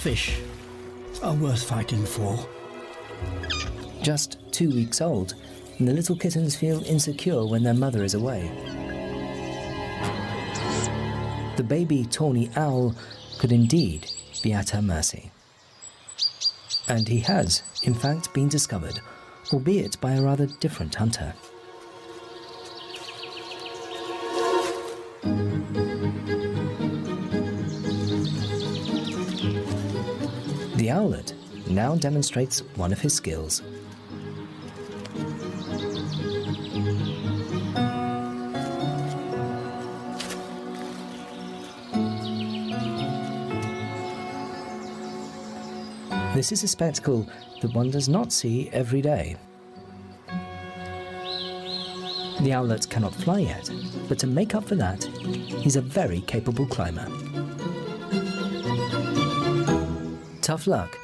fish are worth fighting for. Just 2 weeks old, and the little kittens feel insecure when their mother is away. The baby tawny owl could indeed be at her mercy. And he has, in fact, been discovered, albeit by a rather different hunter. The owlet now demonstrates one of his skills. This is a spectacle that one does not see every day. The owlet cannot fly yet, but to make up for that, he's a very capable climber. Tough luck